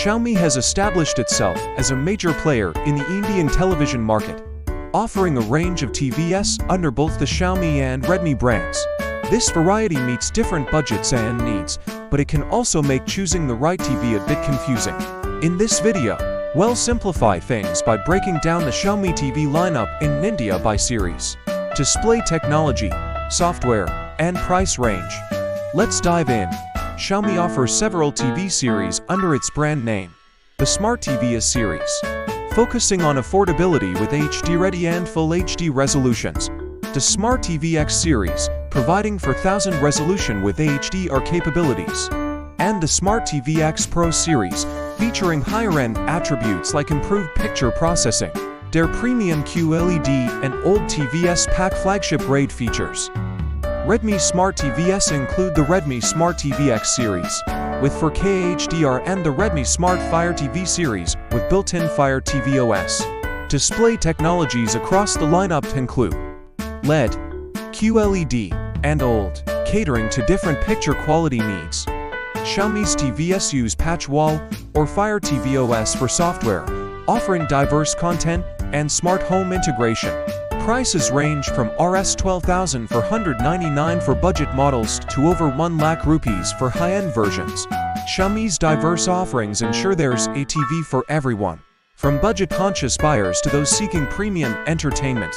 Xiaomi has established itself as a major player in the Indian television market, offering a range of TVs under both the Xiaomi and Redmi brands. This variety meets different budgets and needs, but it can also make choosing the right TV a bit confusing. In this video, we'll simplify things by breaking down the Xiaomi TV lineup in India by series, display technology, software, and price range. Let's dive in. Xiaomi offers several TV series under its brand name. The Smart TV series, focusing on affordability with HD-ready and Full HD resolutions. The Smart TV X series, providing 4000 resolution with HDR capabilities. And the Smart TV X Pro series, featuring higher-end attributes like improved picture processing, their premium QLED and old TVs pack flagship RAID features. Redmi Smart TVs include the Redmi Smart TV X series, with 4K HDR and the Redmi Smart Fire TV series, with built-in Fire TV OS. Display technologies across the lineup include LED, QLED, and OLED, catering to different picture quality needs. Xiaomi's TVs use Patch Wall or Fire TV OS for software, offering diverse content and smart home integration. Prices range from Rs 12,499 for budget models to over 1 lakh rupees for high-end versions. Xiaomi's diverse offerings ensure there's a TV for everyone, from budget-conscious buyers to those seeking premium entertainment.